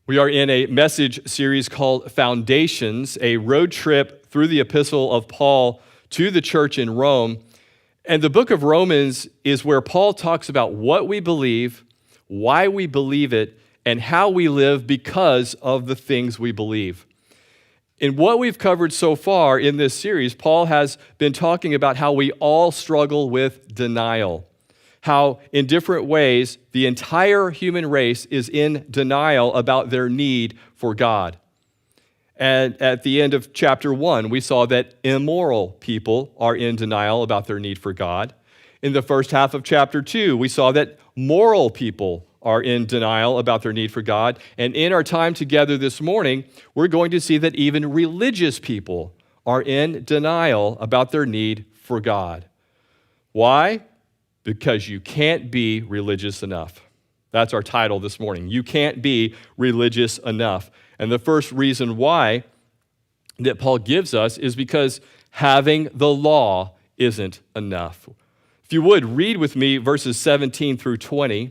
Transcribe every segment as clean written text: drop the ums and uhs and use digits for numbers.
We are in a message series called Foundations, a road trip through the epistle of Paul to the church in Rome. And the book of Romans is where Paul talks about what we believe, why we believe it, and how we live because of the things we believe. In what we've covered so far in this series, Paul has been talking about how we all struggle with denial. How in different ways the entire human race is in denial about their need for God. And at the end of chapter 1, we saw that immoral people are in denial about their need for God. In the first half of chapter 2, we saw that moral people are in denial about their need for God. And in our time together this morning, we're going to see that even religious people are in denial about their need for God. Why? Because you can't be religious enough. That's our title this morning. You can't be religious enough. And the first reason why that Paul gives us is because having the law isn't enough. If you would, read with me verses 17 through 20.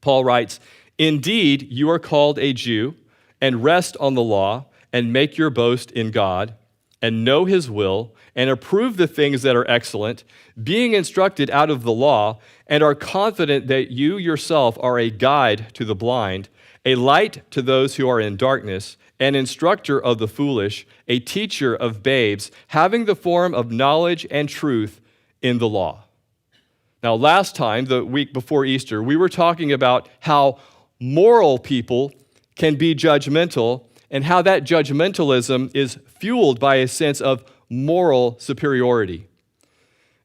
Paul writes, "Indeed, you are called a Jew, and rest on the law, and make your boast in God, and know his will, and approve the things that are excellent, being instructed out of the law, and are confident that you yourself are a guide to the blind, a light to those who are in darkness, an instructor of the foolish, a teacher of babes, having the form of knowledge and truth in the law." Now, last time, the week before Easter, we were talking about how moral people can be judgmental and how that judgmentalism is fueled by a sense of moral superiority.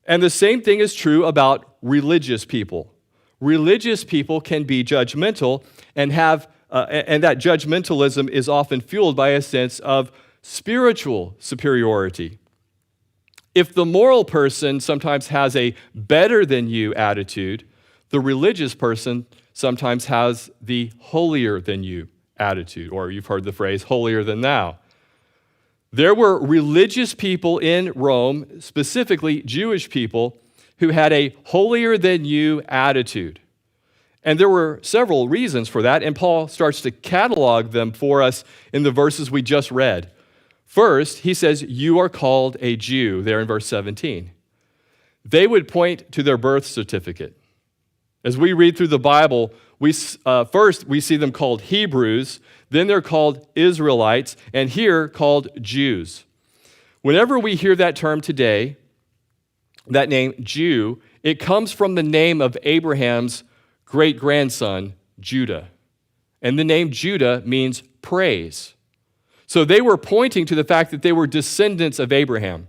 And the same thing is true about religious people. Religious people can be judgmental and that judgmentalism is often fueled by a sense of spiritual superiority. If the moral person sometimes has a better than you attitude, the religious person sometimes has the holier than you attitude, or you've heard the phrase holier than thou. There were religious people in Rome, specifically Jewish people, who had a holier than you attitude. And there were several reasons for that, and Paul starts to catalog them for us in the verses we just read. First, he says, "You are called a Jew," there in verse 17. They would point to their birth certificate. As we read through the Bible, first we see them called Hebrews, then they're called Israelites, and here called Jews. Whenever we hear that term today, that name Jew, it comes from the name of Abraham's great-grandson, Judah. And the name Judah means praise. So they were pointing to the fact that they were descendants of Abraham.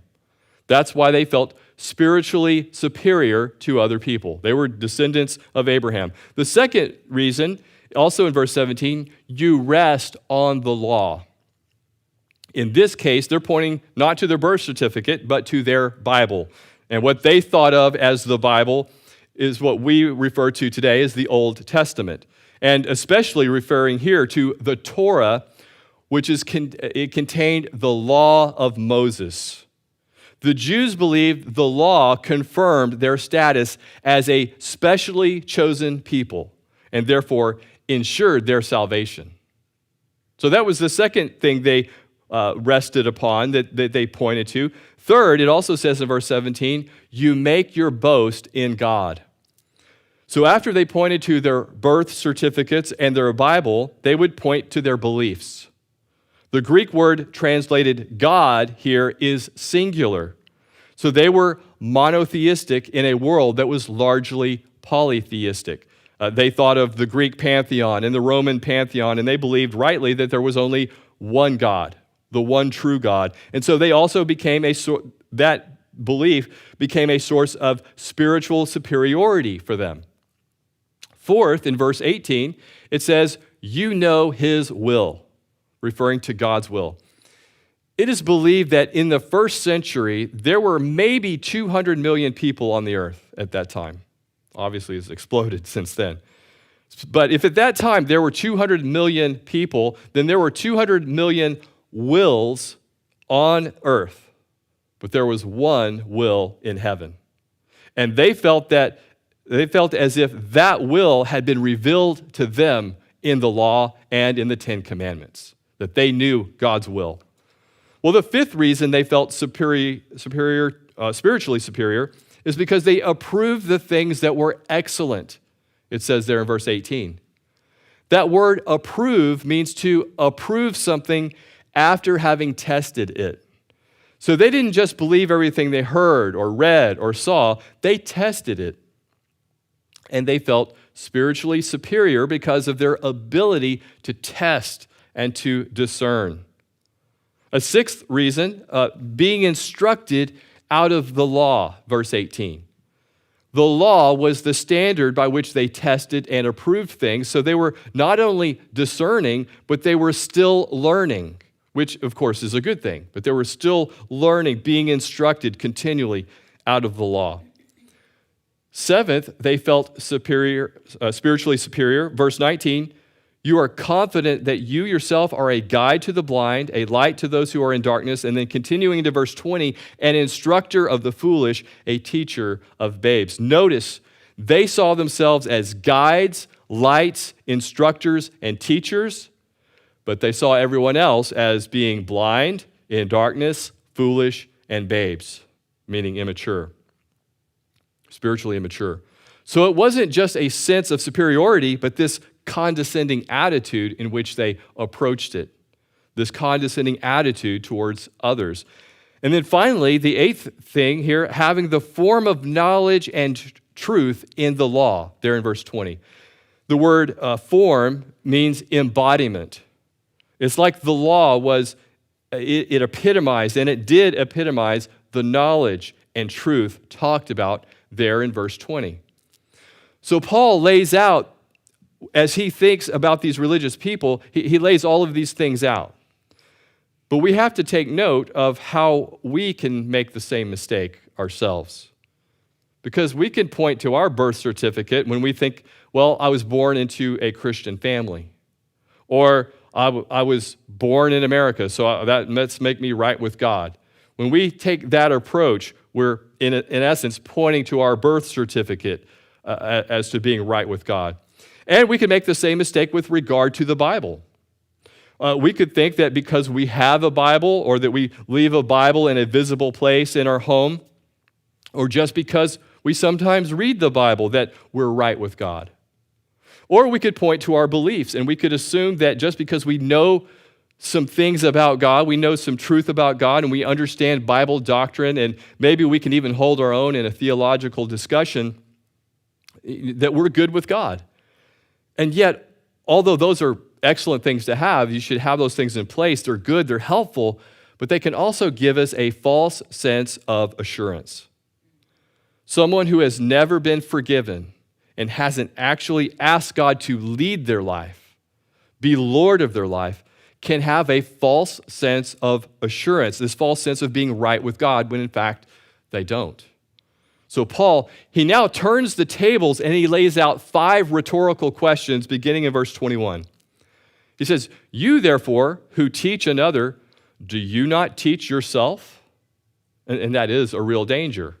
That's why they felt spiritually superior to other people. They were descendants of Abraham. The second reason, also in verse 17, you rest on the law. In this case, they're pointing not to their birth certificate, but to their Bible. And what they thought of as the Bible is what we refer to today as the Old Testament. And especially referring here to the Torah, which it contained the law of Moses. The Jews believed the law confirmed their status as a specially chosen people and therefore ensured their salvation. So that was the second thing they rested upon, that they pointed to. Third, it also says in verse 17, you make your boast in God. So after they pointed to their birth certificates and their Bible, they would point to their beliefs. The Greek word translated God here is singular. So they were monotheistic in a world that was largely polytheistic. They thought of the Greek pantheon and the Roman pantheon, and they believed rightly that there was only one God, the one true God. And so they also that belief became a source of spiritual superiority for them. Fourth, in verse 18, it says, you know his will, referring to God's will. It is believed that in the first century, there were maybe 200 million people on the earth at that time. Obviously, it's exploded since then. But if at that time there were 200 million people, then there were 200 million wills on earth. But there was one will in heaven. And they felt as if that will had been revealed to them in the law and in the Ten Commandments, that they knew God's will. Well, the fifth reason they felt spiritually superior is because they approved the things that were excellent. It says there in verse 18. That word approve means to approve something after having tested it. So they didn't just believe everything they heard or read or saw, they tested it. And they felt spiritually superior because of their ability to test and to discern. A sixth reason, being instructed out of the law, verse 18. The law was the standard by which they tested and approved things, so they were not only discerning, but they were still learning, which of course is a good thing, but they were still learning, being instructed continually out of the law. Seventh, they felt spiritually superior. Verse 19, you are confident that you yourself are a guide to the blind, a light to those who are in darkness. And then continuing into verse 20, an instructor of the foolish, a teacher of babes. Notice, they saw themselves as guides, lights, instructors, and teachers, but they saw everyone else as being blind, in darkness, foolish, and babes, meaning immature. Spiritually immature. So it wasn't just a sense of superiority, but this condescending attitude in which they approached it. This condescending attitude towards others. And then finally, the eighth thing here, having the form of knowledge and truth in the law, there in verse 20. The word form means embodiment. It's like the law was, it epitomized, and it did epitomize the knowledge and truth talked about there in verse 20. So Paul lays out, as he thinks about these religious people, he lays all of these things out. But we have to take note of how we can make the same mistake ourselves. Because we can point to our birth certificate when we think, well, I was born into a Christian family. Or I was born in America, so let's make me right with God. When we take that approach, we're in essence pointing to our birth certificate as to being right with God. And we can make the same mistake with regard to the Bible. We could think that because we have a Bible, or that we leave a Bible in a visible place in our home, or just because we sometimes read the Bible, that we're right with God. Or we could point to our beliefs, and we could assume that just because we know some things about God, we know some truth about God, and we understand Bible doctrine, and maybe we can even hold our own in a theological discussion, that we're good with God. And yet, although those are excellent things to have, you should have those things in place. They're good, they're helpful, but they can also give us a false sense of assurance. Someone who has never been forgiven and hasn't actually asked God to lead their life, be Lord of their life, can have a false sense of assurance, this false sense of being right with God, when in fact they don't. So Paul, he now turns the tables and he lays out 5 rhetorical questions beginning in verse 21. He says, you therefore who teach another, do you not teach yourself? And that is a real danger.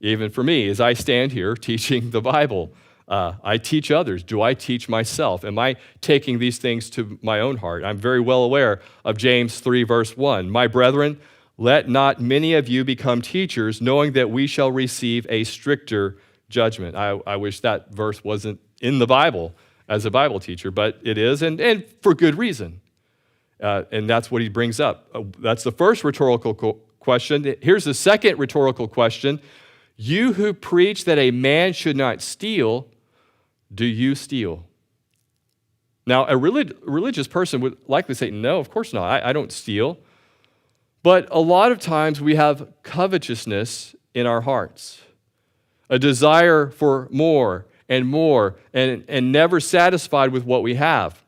Even for me, as I stand here teaching the Bible, I teach others. Do I teach myself? Am I taking these things to my own heart? I'm very well aware of James 3 verse 1. My brethren, let not many of you become teachers, knowing that we shall receive a stricter judgment. I wish that verse wasn't in the Bible as a Bible teacher, but it is, and for good reason. And that's what he brings up. That's the first rhetorical question. Here's the second rhetorical question. You who preach that a man should not steal, do you steal? Now, a religious person would likely say, no, of course not. I don't steal. But a lot of times we have covetousness in our hearts, a desire for more and more, and never satisfied with what we have.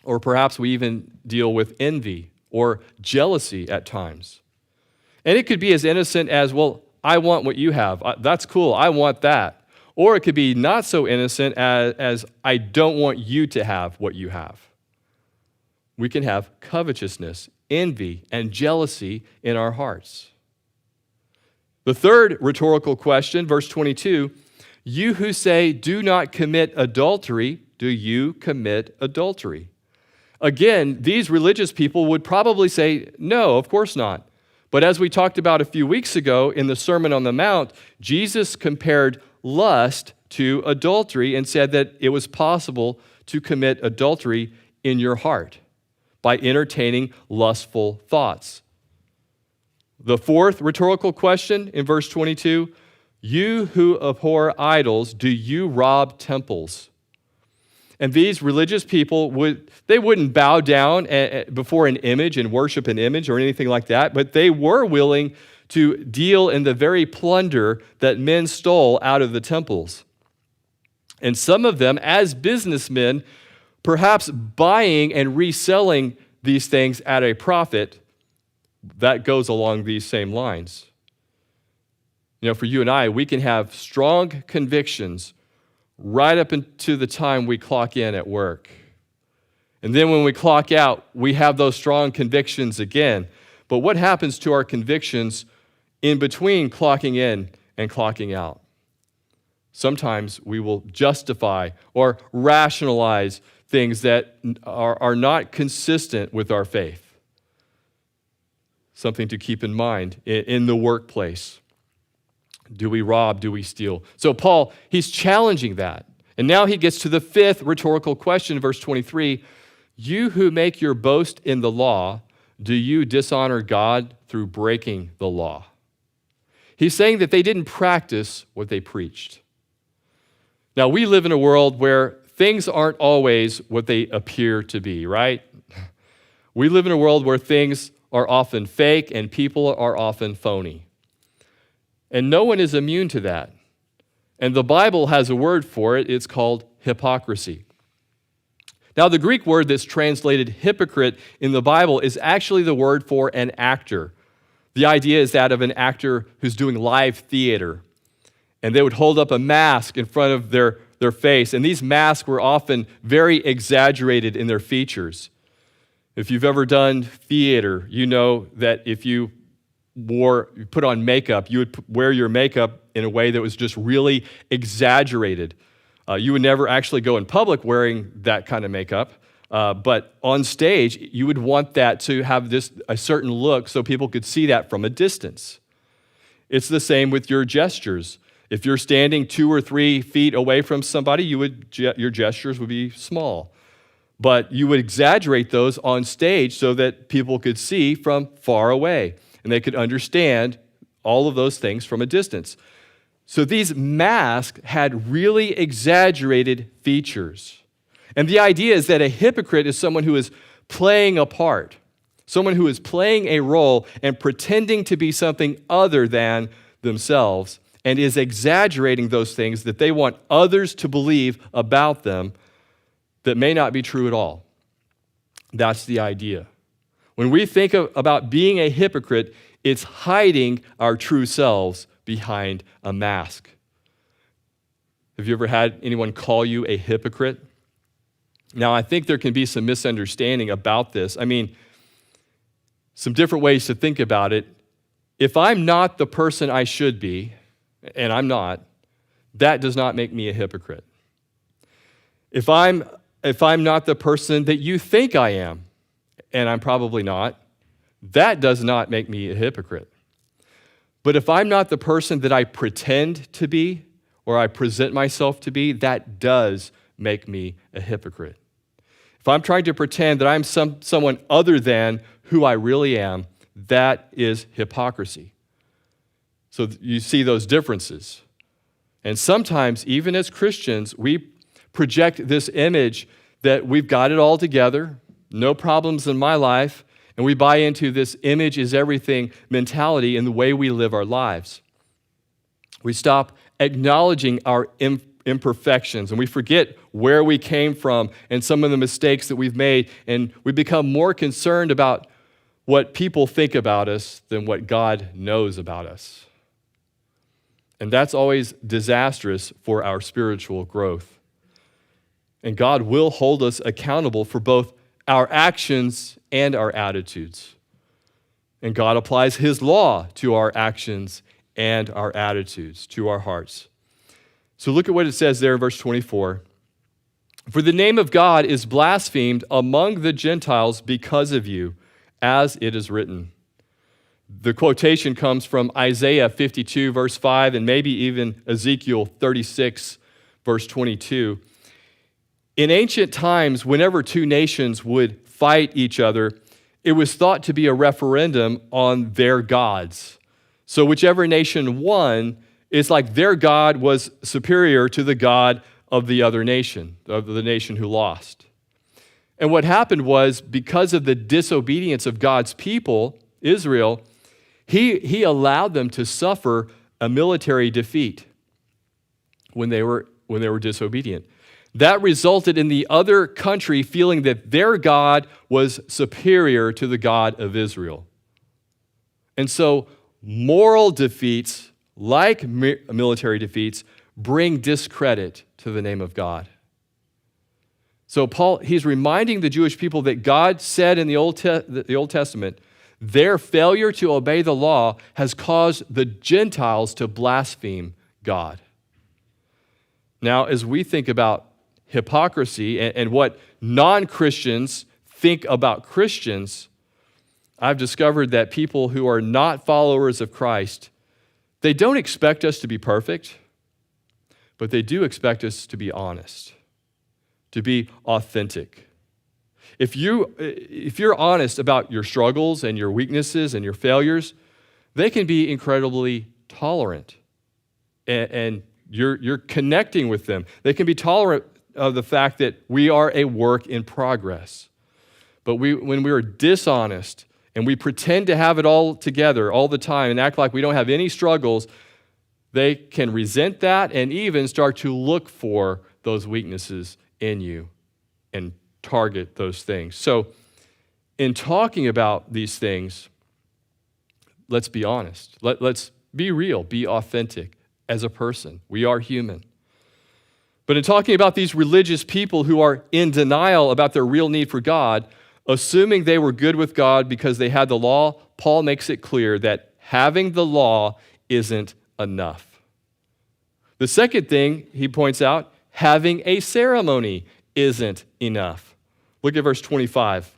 Or perhaps we even deal with envy or jealousy at times. And it could be as innocent as, well, I want what you have. That's cool. I want that. Or it could be not so innocent as I don't want you to have what you have. We can have covetousness, envy, and jealousy in our hearts. The third rhetorical question, verse 22, you who say, do not commit adultery, do you commit adultery? Again, these religious people would probably say, no, of course not. But as we talked about a few weeks ago in the Sermon on the Mount, Jesus compared lust to adultery and said that it was possible to commit adultery in your heart by entertaining lustful thoughts. The fourth rhetorical question in verse 22, you who abhor idols, do you rob temples? And these religious people wouldn't bow down before an image and worship an image or anything like that, but they were willing to deal in the very plunder that men stole out of the temples. And some of them, as businessmen, perhaps buying and reselling these things at a profit, that goes along these same lines. For you and I, we can have strong convictions right up into the time we clock in at work. And then when we clock out, we have those strong convictions again. But what happens to our convictions in between clocking in and clocking out? Sometimes we will justify or rationalize things that are not consistent with our faith. Something to keep in mind in the workplace. Do we rob? Do we steal? So Paul, he's challenging that. And now he gets to the fifth rhetorical question, verse 23. You who make your boast in the law, do you dishonor God through breaking the law? He's saying that they didn't practice what they preached. Now, we live in a world where things aren't always what they appear to be, right? We live in a world where things are often fake and people are often phony. And no one is immune to that. And the Bible has a word for it. It's called hypocrisy. Now, the Greek word that's translated hypocrite in the Bible is actually the word for an actor. The idea is that of an actor who's doing live theater. And they would hold up a mask in front of their face. And these masks were often very exaggerated in their features. If you've ever done theater, you know that if you put on makeup, you would wear your makeup in a way that was just really exaggerated. You would never actually go in public wearing that kind of makeup, but on stage, you would want that to have a certain look so people could see that from a distance. It's the same with your gestures. If you're standing 2 or 3 feet away from somebody, your gestures would be small. But you would exaggerate those on stage so that people could see from far away. And they could understand all of those things from a distance. So these masks had really exaggerated features. And the idea is that a hypocrite is someone who is playing a part, someone who is playing a role and pretending to be something other than themselves and is exaggerating those things that they want others to believe about them that may not be true at all. That's the idea. When we think about being a hypocrite, it's hiding our true selves behind a mask. Have you ever had anyone call you a hypocrite? Now, I think there can be some misunderstanding about this. Some different ways to think about it. If I'm not the person I should be, and I'm not, that does not make me a hypocrite. If I'm not the person that you think I am, and I'm probably not, that does not make me a hypocrite. But if I'm not the person that I pretend to be or I present myself to be, that does make me a hypocrite. If I'm trying to pretend that I'm someone other than who I really am, that is hypocrisy. So you see those differences. And sometimes, even as Christians, we project this image that we've got it all together, no problems in my life, and we buy into this image is everything mentality in the way we live our lives. We stop acknowledging our imperfections, and we forget where we came from and some of the mistakes that we've made, and we become more concerned about what people think about us than what God knows about us. And that's always disastrous for our spiritual growth. And God will hold us accountable for both our actions and our attitudes. And God applies His law to our actions and our attitudes, to our hearts. So look at what it says there in verse 24. For the name of God is blasphemed among the Gentiles because of you, as it is written. The quotation comes from Isaiah 52, verse 5, and maybe even Ezekiel 36, verse 22. In ancient times, whenever two nations would fight each other, it was thought to be a referendum on their gods. So whichever nation won, it's like their God was superior to the God of the other nation, of the nation who lost. And what happened was, because of the disobedience of God's people, Israel, he allowed them to suffer a military defeat when they were disobedient. That resulted in the other country feeling that their God was superior to the God of Israel. And so moral defeats, like military defeats, bring discredit to the name of God. So Paul, he's reminding the Jewish people that God said in the Old Testament, their failure to obey the law has caused the Gentiles to blaspheme God. Now, as we think about hypocrisy and what non-Christians think about Christians, I've discovered that people who are not followers of Christ, they don't expect us to be perfect, but they do expect us to be honest, to be authentic. If you're honest about your struggles and your weaknesses and your failures, they can be incredibly tolerant, and you're connecting with them. They can be tolerant of the fact that we are a work in progress. But when we are dishonest and we pretend to have it all together all the time and act like we don't have any struggles, they can resent that and even start to look for those weaknesses in you and target those things. So in talking about these things, let's be honest. Let's be real, be authentic as a person. We are human. But in talking about these religious people who are in denial about their real need for God, assuming they were good with God because they had the law, Paul makes it clear that having the law isn't enough. The second thing he points out, having a ceremony isn't enough. Look at verse 25.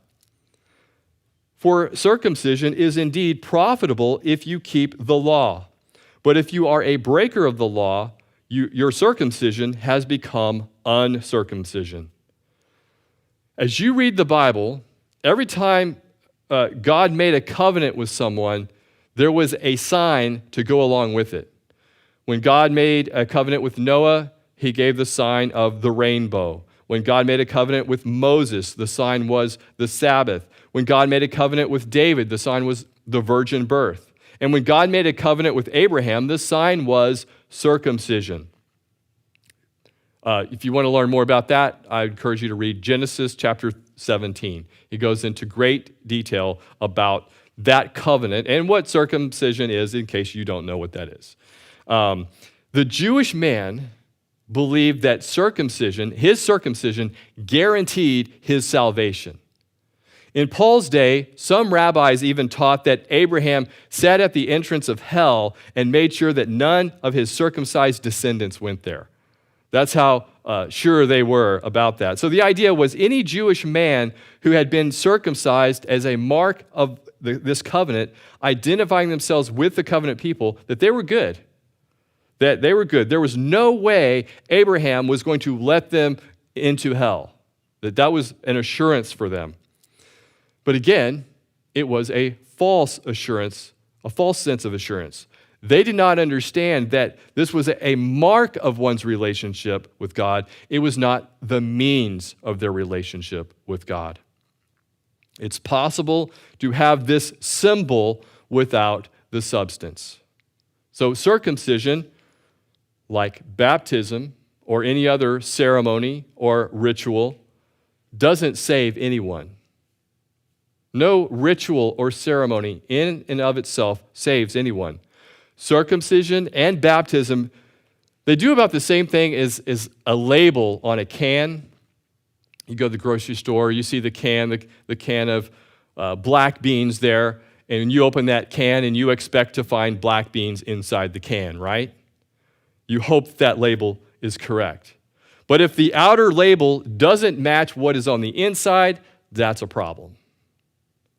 For circumcision is indeed profitable if you keep the law. But if you are a breaker of the law, your circumcision has become uncircumcision. As you read the Bible, every time God made a covenant with someone, there was a sign to go along with it. When God made a covenant with Noah, he gave the sign of the rainbow. When God made a covenant with Moses, the sign was the Sabbath. When God made a covenant with David, the sign was the virgin birth. And when God made a covenant with Abraham, the sign was circumcision. If you want to learn more about that, I encourage you to read Genesis chapter 17. He goes into great detail about that covenant and what circumcision is, in case you don't know what that is. The Jewish man believed that his circumcision, guaranteed his salvation. In Paul's day, some rabbis even taught that Abraham sat at the entrance of hell and made sure that none of his circumcised descendants went there. That's how sure they were about that. So the idea was any Jewish man who had been circumcised as a mark of this covenant, identifying themselves with the covenant people, that they were good. That they were good. There was no way Abraham was going to let them into hell. That was an assurance for them. But again, it was a false assurance, a false sense of assurance. They did not understand that this was a mark of one's relationship with God. It was not the means of their relationship with God. It's possible to have this symbol without the substance. So circumcision, like baptism or any other ceremony or ritual, doesn't save anyone. No ritual or ceremony in and of itself saves anyone. Circumcision and baptism, they do about the same thing as a label on a can. You go to the grocery store, you see the can of black beans there, and you open that can and you expect to find black beans inside the can, right? You hope that label is correct. But if the outer label doesn't match what is on the inside, that's a problem.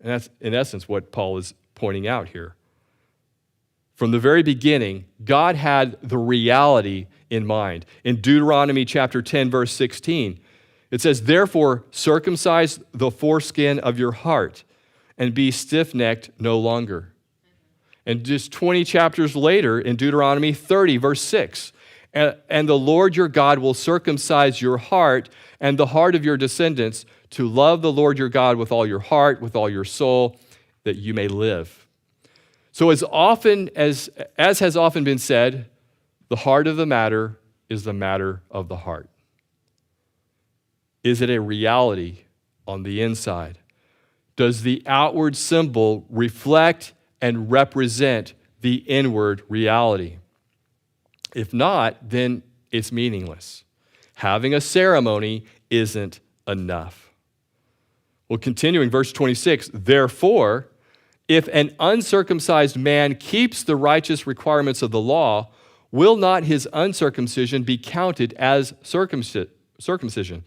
And that's, in essence, what Paul is pointing out here. From the very beginning, God had the reality in mind. In Deuteronomy chapter 10, verse 16, it says, "Therefore, circumcise the foreskin of your heart and be stiff-necked no longer." And just 20 chapters later, in Deuteronomy 30, verse 6, "And the Lord your God will circumcise your heart and the heart of your descendants to love the Lord your God with all your heart, with all your soul, that you may live." So as has often been said, the heart of the matter is the matter of the heart. Is it a reality on the inside? Does the outward symbol reflect and represent the inward reality? If not, then it's meaningless. Having a ceremony isn't enough. Well, continuing, verse 26, "Therefore, if an uncircumcised man keeps the righteous requirements of the law, will not his uncircumcision be counted as circumcision?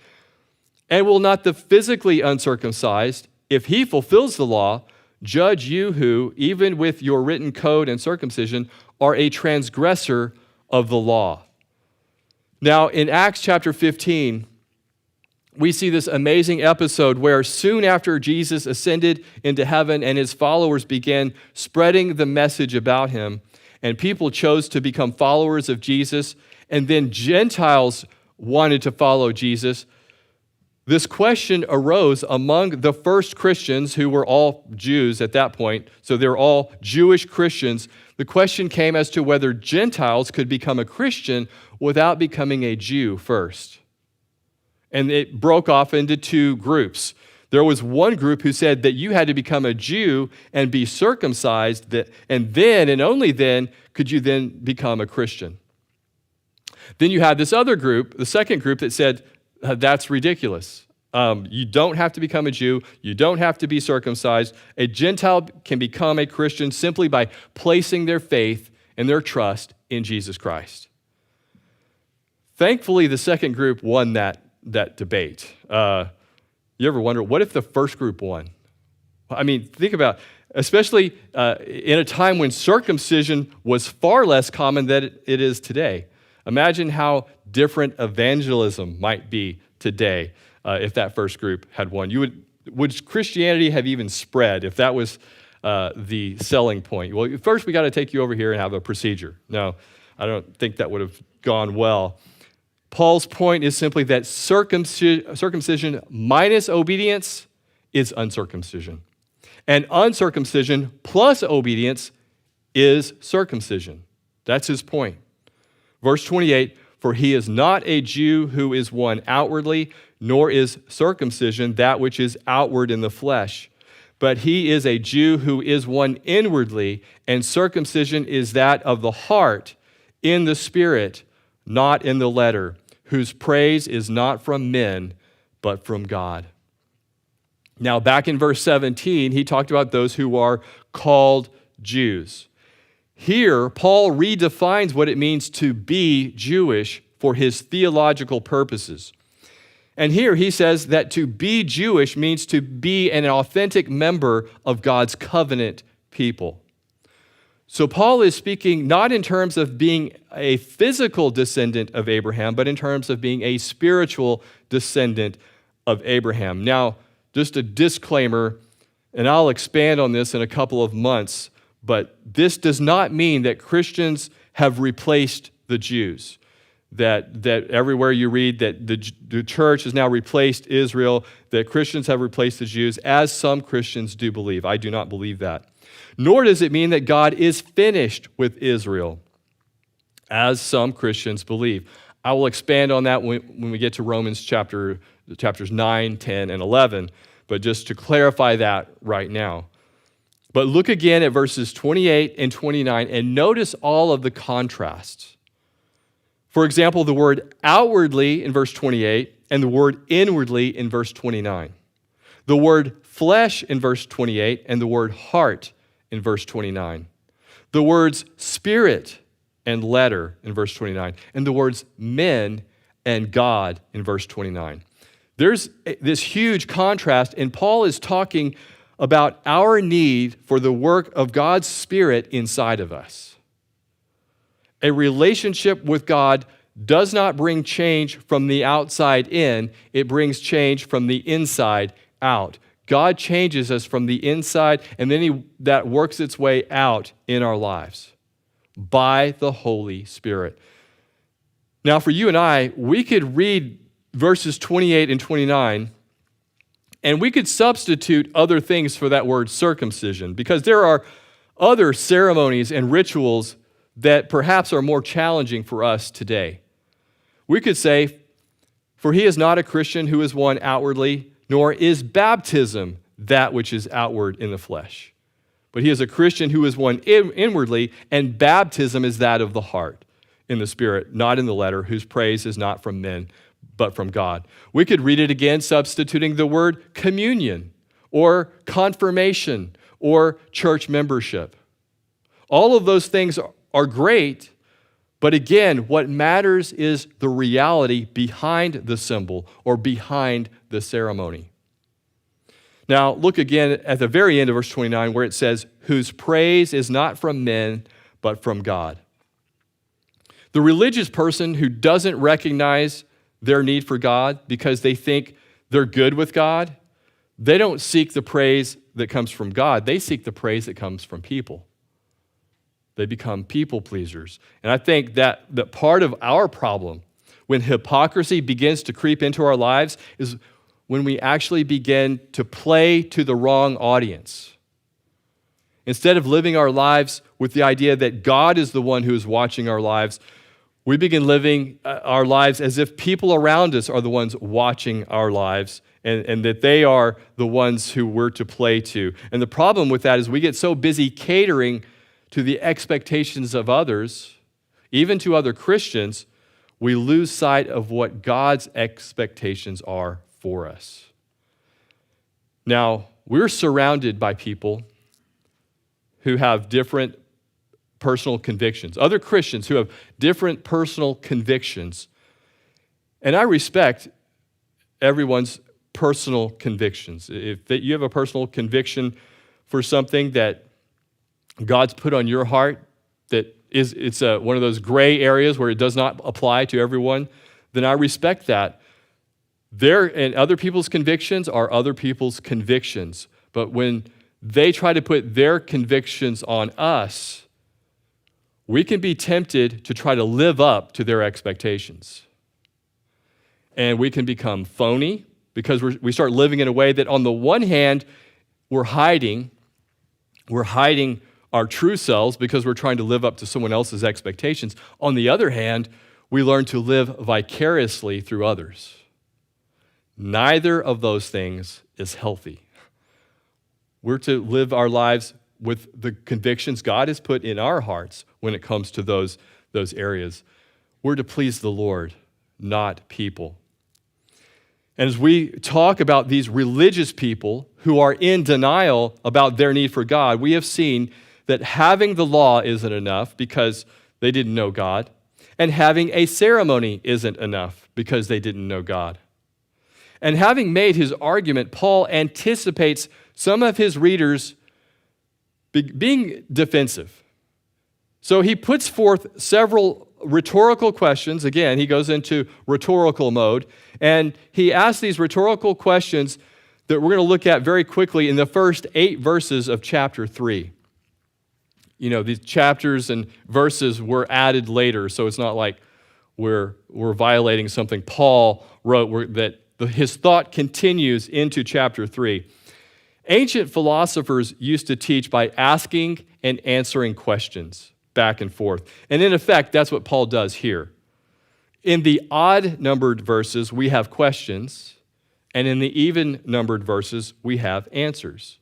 And will not the physically uncircumcised, if he fulfills the law, judge you who, even with your written code and circumcision, are a transgressor of the law?" Now, in Acts chapter 15, we see this amazing episode where soon after Jesus ascended into heaven and his followers began spreading the message about him, and people chose to become followers of Jesus, and then Gentiles wanted to follow Jesus, this question arose among the first Christians, who were all Jews at that point, so they're all Jewish Christians. The question came as to whether Gentiles could become a Christian without becoming a Jew first. And it broke off into two groups. There was one group who said that you had to become a Jew and be circumcised, and then, and only then, could you then become a Christian. Then you had this other group, the second group, that said, that's ridiculous. You don't have to become a Jew. You don't have to be circumcised. A Gentile can become a Christian simply by placing their faith and their trust in Jesus Christ. Thankfully, the second group won that debate. You ever wonder, what if the first group won? I mean, think about, especially in a time when circumcision was far less common than it is today. Imagine how different evangelism might be today if that first group had won. Would Christianity have even spread if that was the selling point? Well, first we got to take you over here and have a procedure. No, I don't think that would have gone well. Paul's point is simply that circumcision minus obedience is uncircumcision. And uncircumcision plus obedience is circumcision. That's his point. Verse 28, "For he is not a Jew who is one outwardly, nor is circumcision that which is outward in the flesh. But he is a Jew who is one inwardly, and circumcision is that of the heart, in the spirit, not in the letter, whose praise is not from men, but from God." Now, back in verse 17, he talked about those who are called Jews. Here, Paul redefines what it means to be Jewish for his theological purposes. And here he says that to be Jewish means to be an authentic member of God's covenant people. So Paul is speaking not in terms of being a physical descendant of Abraham, but in terms of being a spiritual descendant of Abraham. Now, just a disclaimer, and I'll expand on this in a couple of months, but this does not mean that Christians have replaced the Jews, that everywhere you read that the church has now replaced Israel, that Christians have replaced the Jews, as some Christians do believe. I do not believe that. Nor does it mean that God is finished with Israel, as some Christians believe. I will expand on that when we get to Romans chapters 9, 10, and 11, but just to clarify that right now. But look again at verses 28 and 29 and notice all of the contrasts. For example, the word outwardly in verse 28 and the word inwardly in verse 29. The word flesh in verse 28 and the word heart in verse 29. The words spirit and letter in verse 29. And the words men and God in verse 29. There's this huge contrast, and Paul is talking about our need for the work of God's Spirit inside of us. A relationship with God does not bring change from the outside in, it brings change from the inside out. God changes us from the inside, and then that works its way out in our lives by the Holy Spirit. Now, for you and I, we could read verses 28 and 29, and we could substitute other things for that word circumcision, because there are other ceremonies and rituals that perhaps are more challenging for us today. We could say, for he is not a Christian who is one outwardly, nor is baptism that which is outward in the flesh. But he is a Christian who is one inwardly, and baptism is that of the heart, in the Spirit, not in the letter, whose praise is not from men, but from God. We could read it again, substituting the word communion, or confirmation, or church membership. All of those things are great, but again, what matters is the reality behind the symbol or behind the ceremony. Now, look again at the very end of verse 29 where it says, whose praise is not from men, but from God. The religious person who doesn't recognize their need for God because they think they're good with God, they don't seek the praise that comes from God. They seek the praise that comes from people. They become people pleasers. And I think that part of our problem when hypocrisy begins to creep into our lives is when we actually begin to play to the wrong audience. Instead of living our lives with the idea that God is the one who is watching our lives, we begin living our lives as if people around us are the ones watching our lives and that they are the ones who we're to play to. And the problem with that is we get so busy catering to the expectations of others, even to other Christians, we lose sight of what God's expectations are for us. Now, we're surrounded by people who have different personal convictions, other Christians who have different personal convictions. And I respect everyone's personal convictions. If you have a personal conviction for something that God's put on your heart, that it's one of those gray areas where it does not apply to everyone, then I respect that. And other people's convictions are other people's convictions. But when they try to put their convictions on us, we can be tempted to try to live up to their expectations. And we can become phony because we start living in a way that on the one hand, we're hiding our true selves because we're trying to live up to someone else's expectations. On the other hand, we learn to live vicariously through others. Neither of those things is healthy. We're to live our lives with the convictions God has put in our hearts when it comes to those areas. We're to please the Lord, not people. And as we talk about these religious people who are in denial about their need for God, we have seen that having the law isn't enough because they didn't know God, and having a ceremony isn't enough because they didn't know God. And having made his argument, Paul anticipates some of his readers being defensive. So he puts forth several rhetorical questions. Again, he goes into rhetorical mode, and he asks these rhetorical questions that we're going to look at very quickly in the first 8 verses of chapter 3. You know, these chapters and verses were added later, so it's not like we're violating something Paul wrote, his thought continues into chapter 3. Ancient philosophers used to teach by asking and answering questions back and forth. And in effect, that's what Paul does here. In the odd-numbered verses, we have questions, and in the even-numbered verses, we have answers.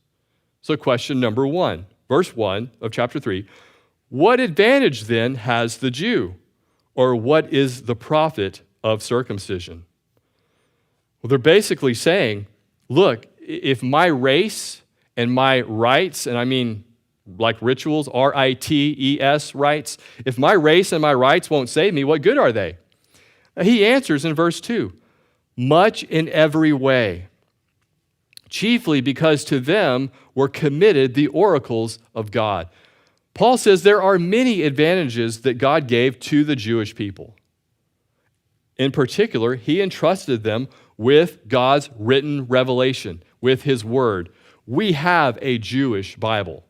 So question number 1. Verse 1 of chapter 3, what advantage then has the Jew? Or what is the profit of circumcision? Well, they're basically saying, look, if my race and my rights, and I mean like rituals, rites, rights, if my race and my rights won't save me, what good are they? He answers in verse 2, much in every way, chiefly because to them were committed the oracles of God. Paul says there are many advantages that God gave to the Jewish people. In particular, he entrusted them with God's written revelation, with his word. We have a Jewish Bible.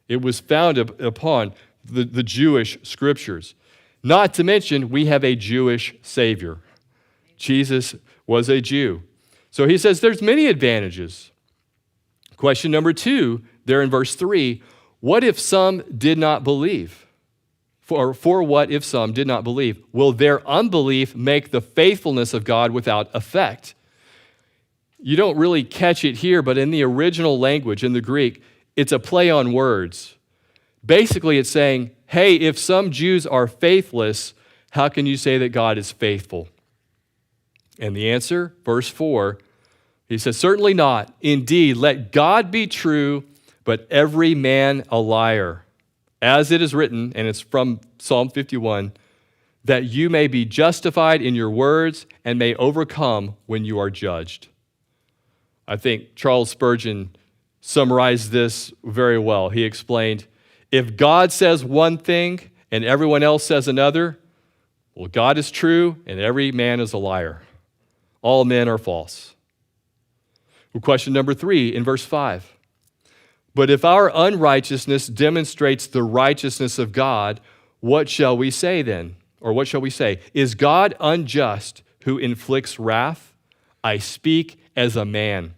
It was founded upon the Jewish scriptures. Not to mention, we have a Jewish Savior. Jesus was a Jew. So he says there's many advantages. Question number 2, there in verse 3, what if some did not believe? For what if some did not believe? Will their unbelief make the faithfulness of God without effect? You don't really catch it here, but in the original language, in the Greek, it's a play on words. Basically, it's saying, hey, if some Jews are faithless, how can you say that God is faithful? And the answer, verse 4, he says, certainly not. Indeed, let God be true, but every man a liar. As it is written, and it's from Psalm 51, that you may be justified in your words and may overcome when you are judged. I think Charles Spurgeon summarized this very well. He explained, if God says one thing and everyone else says another, well, God is true and every man is a liar. All men are false. Well, question number 3 in verse 5. But if our unrighteousness demonstrates the righteousness of God, what shall we say then? Or what shall we say? Is God unjust who inflicts wrath? I speak as a man.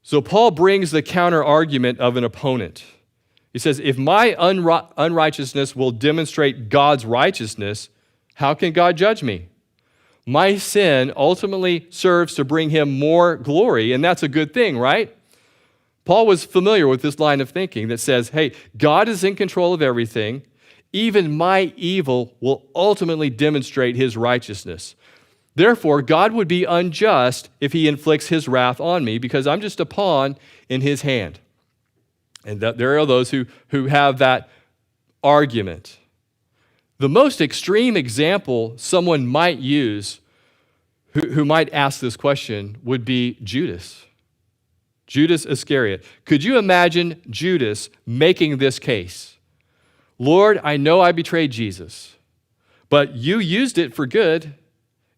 So Paul brings the counter argument of an opponent. He says, if my unrighteousness will demonstrate God's righteousness, how can God judge me? My sin ultimately serves to bring him more glory, and that's a good thing, right? Paul was familiar with this line of thinking that says, hey, God is in control of everything. Even my evil will ultimately demonstrate his righteousness. Therefore, God would be unjust if he inflicts his wrath on me because I'm just a pawn in his hand. And there are those who have that argument. The most extreme example someone might use who might ask this question would be Judas. Judas Iscariot. Could you imagine Judas making this case? Lord, I know I betrayed Jesus, but you used it for good.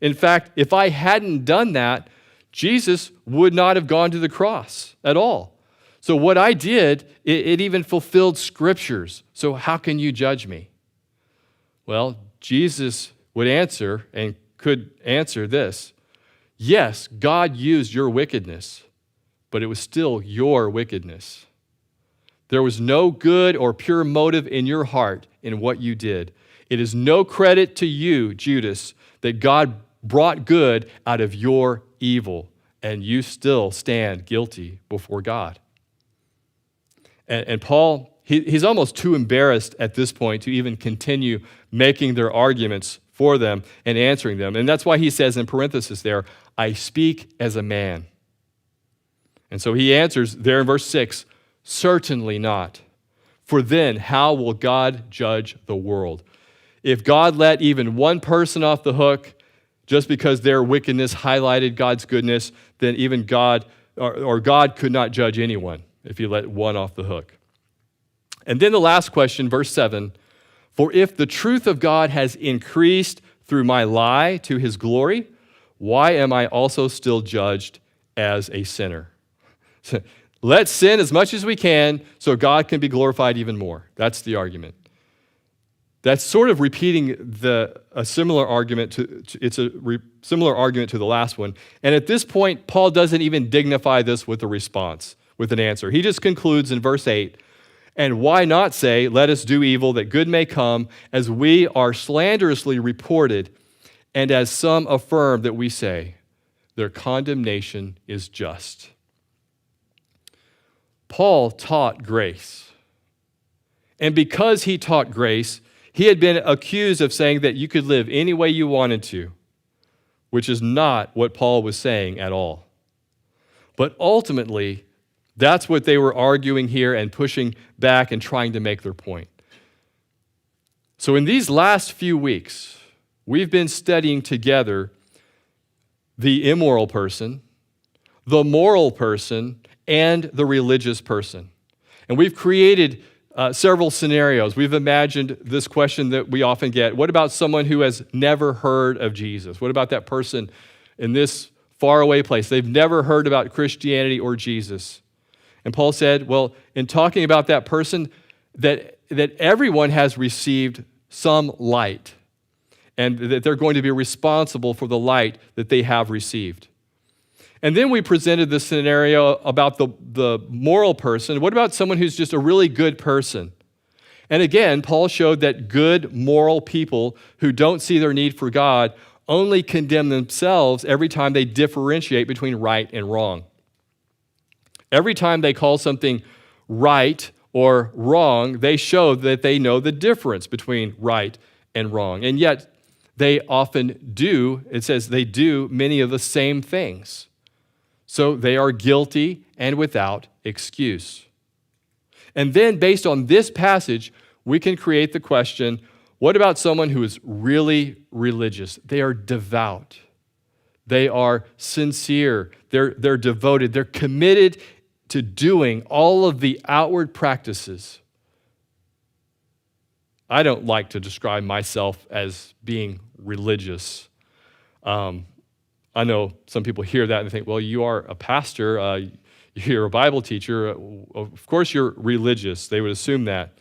In fact, if I hadn't done that, Jesus would not have gone to the cross at all. So what I did, it even fulfilled scriptures. So how can you judge me? Well, Jesus would answer and could answer this. Yes, God used your wickedness, but it was still your wickedness. There was no good or pure motive in your heart in what you did. It is no credit to you, Judas, that God brought good out of your evil, and you still stand guilty before God. And Paul, he's almost too embarrassed at this point to even continue making their arguments for them and answering them. And that's why he says in parenthesis there, I speak as a man. And so he answers there in verse 6, certainly not. For then how will God judge the world? If God let even one person off the hook just because their wickedness highlighted God's goodness, then even God, or God could not judge anyone if he let one off the hook. And then the last question, verse 7, for if the truth of God has increased through my lie to his glory, why am I also still judged as a sinner? Let's sin as much as we can so God can be glorified even more. That's the argument. That's sort of repeating a similar argument similar argument to the last one. And at this point, Paul doesn't even dignify this with a response, with an answer. He just concludes in verse 8, and why not say, let us do evil that good may come, as we are slanderously reported, and as some affirm that we say, their condemnation is just. Paul taught grace. And because he taught grace, he had been accused of saying that you could live any way you wanted to, which is not what Paul was saying at all. But ultimately, that's what they were arguing here and pushing back and trying to make their point. So in these last few weeks, we've been studying together the immoral person, the moral person, and the religious person. And we've created several scenarios. We've imagined this question that we often get: what about someone who has never heard of Jesus? What about that person in this faraway place? They've never heard about Christianity or Jesus. And Paul said, well, in talking about that person, that everyone has received some light, and that they're going to be responsible for the light that they have received. And then we presented this scenario about the moral person. What about someone who's just a really good person? And again, Paul showed that good, moral people who don't see their need for God only condemn themselves every time they differentiate between right and wrong. Every time they call something right or wrong, they show that they know the difference between right and wrong. And yet, they often do, it says they do many of the same things. So they are guilty and without excuse. And then, based on this passage, we can create the question, what about someone who is really religious? They are devout. They are sincere. They're devoted. They're committed to doing all of the outward practices. I don't like to describe myself as being religious. I know some people hear that and think, well, you are a pastor, you're a Bible teacher, of course you're religious. They would assume that.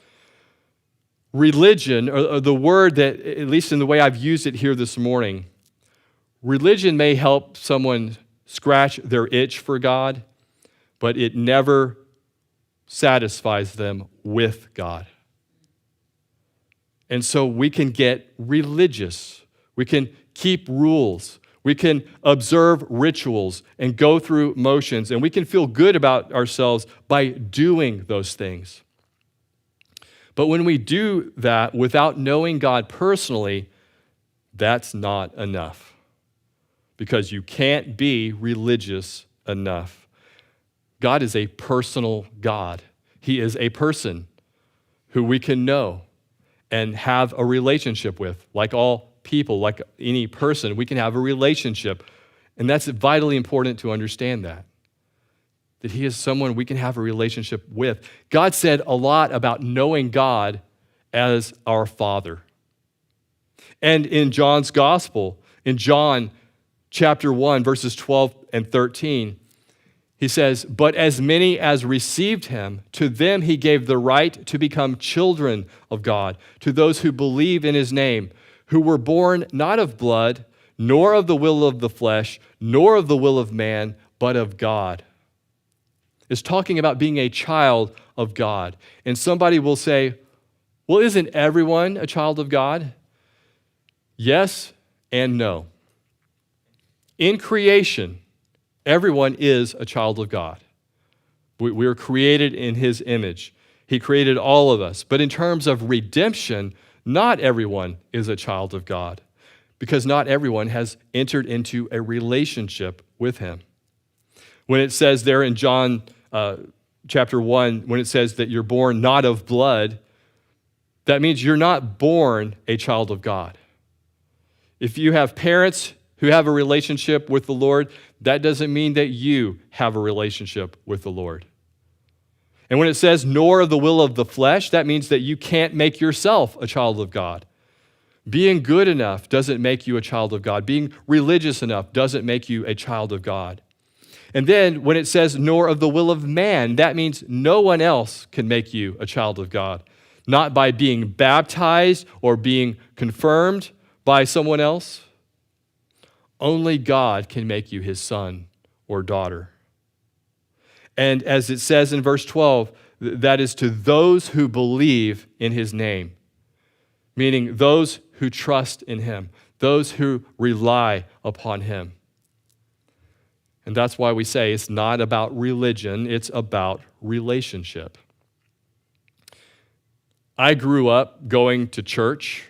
Religion, or the word that, at least in the way I've used it here this morning, religion may help someone scratch their itch for God, but it never satisfies them with God. And so we can get religious. We can keep rules. We can observe rituals and go through motions, and we can feel good about ourselves by doing those things. But when we do that without knowing God personally, that's not enough, because you can't be religious enough. God is a personal God. He is a person who we can know and have a relationship with, like all people, like any person. We can have a relationship, and that's vitally important to understand that He is someone we can have a relationship with. God said a lot about knowing God as our Father. And in John's Gospel, in John chapter 1, verses 12 and 13, he says, "But as many as received him, to them he gave the right to become children of God, to those who believe in his name, who were born not of blood, nor of the will of the flesh, nor of the will of man, but of God." It's talking about being a child of God. And somebody will say, well, isn't everyone a child of God? Yes and no. In creation, everyone is a child of God. We are created in his image. He created all of us. But in terms of redemption, not everyone is a child of God, because not everyone has entered into a relationship with him. When it says there in John chapter 1, when it says that you're born not of blood, that means you're not born a child of God. If you have parents who have a relationship with the Lord, that doesn't mean that you have a relationship with the Lord. And when it says, nor of the will of the flesh, that means that you can't make yourself a child of God. Being good enough doesn't make you a child of God. Being religious enough doesn't make you a child of God. And then when it says, nor of the will of man, that means no one else can make you a child of God. Not by being baptized or being confirmed by someone else. Only God can make you his son or daughter. And as it says in verse 12, that is to those who believe in his name. Meaning those who trust in him. Those who rely upon him. And that's why we say it's not about religion, it's about relationship. I grew up going to church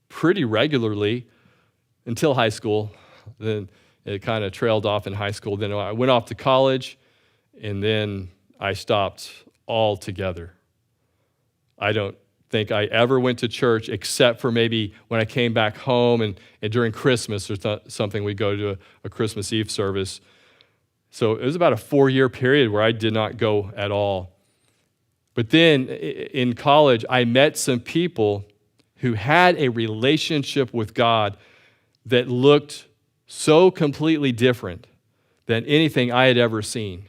pretty regularly until high school. Then it kind of trailed off in high school. Then I went off to college, and then I stopped altogether. I don't think I ever went to church except for maybe when I came back home and during Christmas or something, we go to a Christmas Eve service. So it was about a 4-year period where I did not go at all. But then in college, I met some people who had a relationship with God that looked so completely different than anything I had ever seen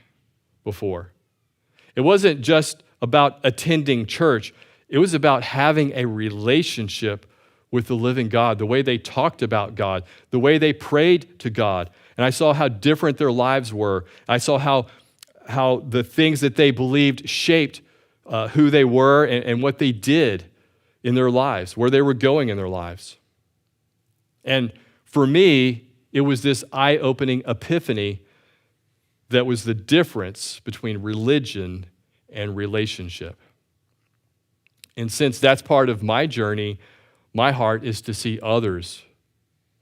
before. It wasn't just about attending church. It was about having a relationship with the living God, the way they talked about God, the way they prayed to God. And I saw how different their lives were. I saw how the things that they believed shaped who they were and what they did in their lives, where they were going in their lives. And for me, it was this eye-opening epiphany that was the difference between religion and relationship. And since that's part of my journey, my heart is to see others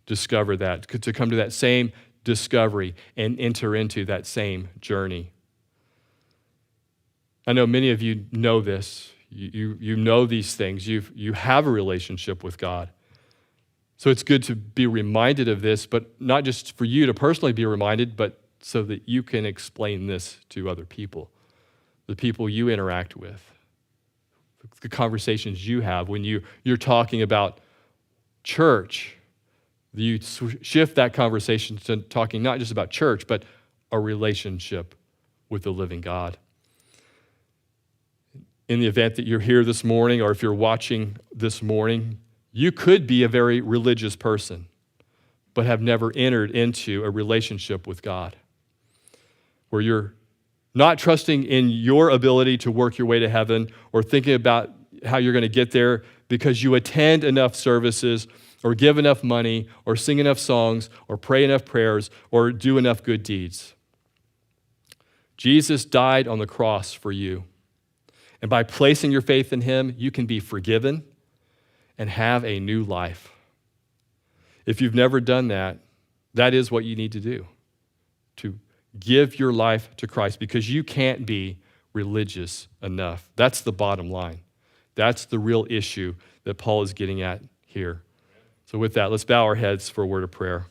discover that, to come to that same discovery and enter into that same journey. I know many of you know this. You know these things. You have a relationship with God. So it's good to be reminded of this, but not just for you to personally be reminded, but so that you can explain this to other people, the people you interact with, the conversations you have when you're talking about church. You shift that conversation to talking not just about church, but a relationship with the living God. In the event that you're here this morning, or if you're watching this morning, you could be a very religious person, but have never entered into a relationship with God, where you're not trusting in your ability to work your way to heaven or thinking about how you're going to get there because you attend enough services or give enough money or sing enough songs or pray enough prayers or do enough good deeds. Jesus died on the cross for you. And by placing your faith in him, you can be forgiven and have a new life. If you've never done that, that is what you need to do, to give your life to Christ, because you can't be religious enough. That's the bottom line. That's the real issue that Paul is getting at here. So with that, let's bow our heads for a word of prayer.